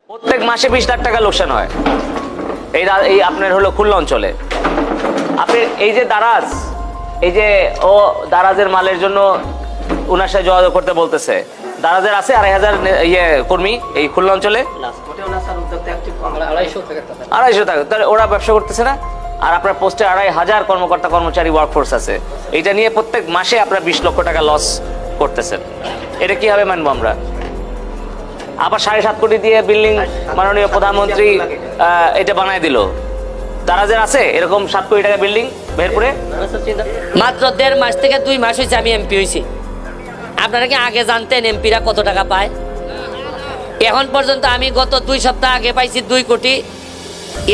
প্রত্যেক মাসে 20 লাখ টাকা লোকসান হয় এই আপনার হলো খুলনা অঞ্চলে। আপনি এই যে দারাজ, এই যে ও দারাজের মালের জন্য উনার সাথে যোগাযোগ করতে বলতেছে। দারাজের আছে 2500 কর্মী এই খুলনা অঞ্চলে, 250 টাকা। তাহলে ওরা ব্যবসা করতেছে না, আর আপনার পোস্টে 2500 কর্মকর্তা কর্মচারী ওয়ার্কফোর্স আছে। এইটা নিয়ে প্রত্যেক মাসে আপনারা 20 লক্ষ টাকা লস করতেছেন। এটা কিভাবে মানবো আমরা? আবার 7.5 কোটি দিয়ে বিল্ডিং মাননীয় প্রধানমন্ত্রী এটা বানায় দিল। দারাজের আছে এরকম 7 কোটি টাকা বিল্ডিং মেহেরপুরে। মাত্র 1.5 মাস থেকে 2 মাস হয়েছে আমি এমপি হয়েছি। আপনারা কি আগে জানতেন এমপিরা কত টাকা পায়? এখন পর্যন্ত আমি গত 2 সপ্তাহ আগে পাইছি 2 কোটি,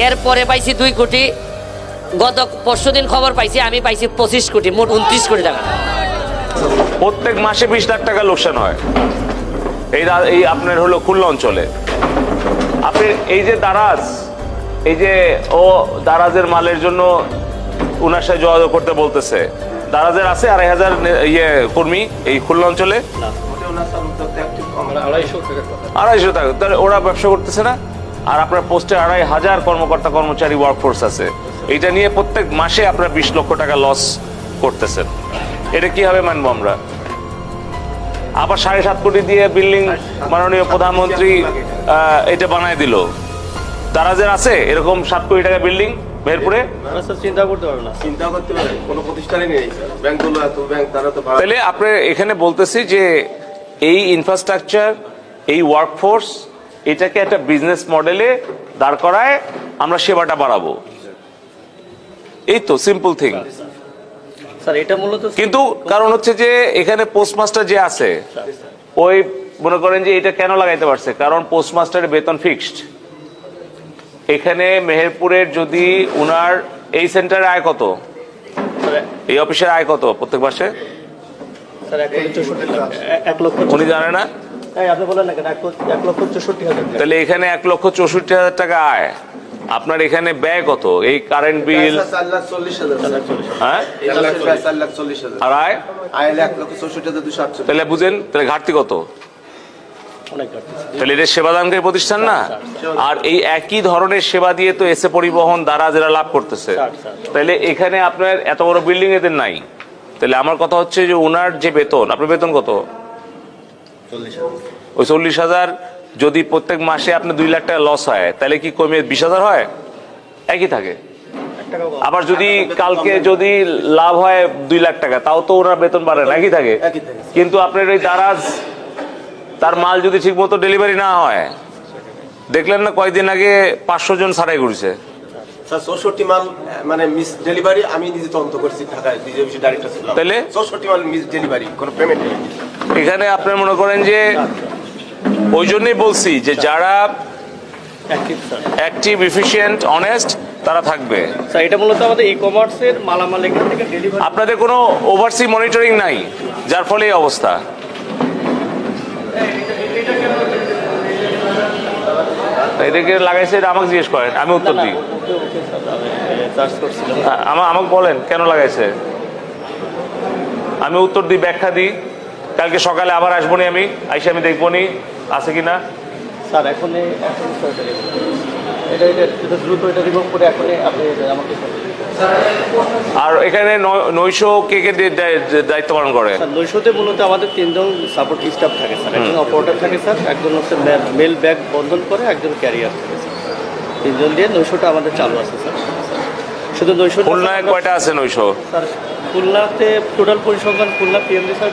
এর পরে পাইছি 2 কোটি, গত পরশুদিন খবর পাইছি আমি পাইছি 25 কোটি, মোট 29 কোটি টাকা। প্রত্যেক মাসে 20 লাখ টাকা লোকসান হয় এই আপনার হলো খুলনা অঞ্চলে। আপনি এই যে দারাজ, এই যে ও দারাজের মালের জন্য উনার সাথে যোগাযোগ করতে বলতেছে। দারাজের আছে 2500 কর্মী এই খুলনা অঞ্চলে, 250 টাকা। তাহলে ওরা ব্যবসা করতেছে না, আর আপনার পোস্টে 2500 কর্মকর্তা কর্মচারী ওয়ার্কফোর্স আছে। এইটা নিয়ে প্রত্যেক মাসে আপনার 20 লক্ষ টাকা লস করতেছেন। এটা কিভাবে মানবো আমরা? আবার 7.5 কোটি দিয়ে বিল্ডিং মাননীয় প্রধানমন্ত্রী এটা বানায় দিল। দারাজের আছে এরকম 7 কোটি টাকা বিল্ডিং মেহেরপুরে। চিন্তা করতে পারবে না, চিন্তা করতে পারে কোনো প্রতিষ্ঠানই নেই। ব্যাংকগুলো এত ব্যাংক তারা তো তাহলে আপনি এখানে বলতেছি যে এই ইনফ্রাস্ট্রাকচার, এই ওয়ার্কফোর্স, এটাকে একটা বিজনেস মডেলে দাঁড় করায় আমরা সেবাটা বাড়াবো। এই তো সিম্পল থিং। স্যার এটা মূলত কিন্তু কারণ হচ্ছে যে এখানে পোস্টমাস্টার যে আছে, ওই মনে করেন যে এটা কেন লাগাইতে পারছে, কারণ পোস্টমাস্টারের বেতন ফিক্সড। এখানে মেহেরপুরের যদি উনার এই সেন্টারে আয় কত, এই অফিসের আয় কত প্রত্যেক মাসে উনি জানে না? আপনি বলেন না কেন 1,64,000। তাহলে এখানে 1,64,000 টাকা আয়, আপনার এখানে ব্যয় কত? এই কারেন্ট বিল, হ্যাঁ, আর আয়, তাহলে বুঝেন তাহলে ঘাটতি কত? তাহলে এটা সেবাদানকারী প্রতিষ্ঠান না? আর এই একই ধরনের সেবা দিয়ে তো এসে পরিবহন দ্বারা যারা লাভ করতেছে, তাহলে এখানে আপনার এত বড় বিল্ডিং এদের নাই। তাহলে আমার কথা হচ্ছে যে ওনার যে বেতন, আপনার বেতন কত? ওই 40,000 যদি প্রত্যেক মাসে আপনার 2 লাখ টাকা লস হয়, তাহলে কি কমে 20,000 হয়? একই থাকে। আবার যদি কালকে যদি লাভ হয় 2 লাখ টাকা, তাও তো ওনার বেতন বাড়ে না, একই থাকে। কিন্তু আপনার ওই দারাজ, তার মাল যদি ঠিক মতো ডেলিভারি না হয়, দেখলেন না কয়েকদিন আগে 500 জন ছাড়াই ঘুরছে। 64 মাল মানে মিস ডেলিভারি, আমি নিজে তদন্ত করছি ঢাকায়, বিজেপি ডাইরেক্টর ছিলাম। তাহলে 64 মাল মিস ডেলিভারি, কোনো পেমেন্ট নেই। এখানে আপনার মনে করেন যে ওই জন্যই বলছি যে যারা অ্যাক্টিভ, এফিশিয়েন্ট, অনেস্ট তারা থাকবে। স্যার এটা মূলত আমাদের ই-কমার্সের মালামাল এখান থেকে ডেলিভারি। আপনাদের কোনো ওভারসি মনিটরিং নাই, যার ফলে এই অবস্থা। এটাকে লাগাইছে, এটা আমাকে জিজ্ঞেস করেন, আমি উত্তর দিই। আমাকে বলেন কেন লাগাইছে, আমি উত্তর দিই, ব্যাখ্যা দিই। কালকে সকালে আবার আসবো নি, আমি আইসে আমি দেখবো নি আছে কিনা। স্যার এখন এটা দ্রুত এটা রিমুভ করে এখন আপনি আমাকে। আর এখানে নৈশ কে কে দায়িত্ব পালন করে? নৈশতে মূলত আমাদের 3 জন সাপোর্ট স্টাফ থাকে স্যার। একজন অপারেটর থাকে স্যার, একজন হচ্ছে মেল ব্যাগ বন্ধন করে, একজন ক্যারিয়ার থাকে স্যার। 3 জন দিয়ে নৈশটা আমাদের চালু আছে স্যার। শুধু নৈশ। খুলনায় কয়টা আছে নৈশ? স্যার খুলনাতে টোটাল পরিসংখ্যান খুলনা পিএমডি স্যার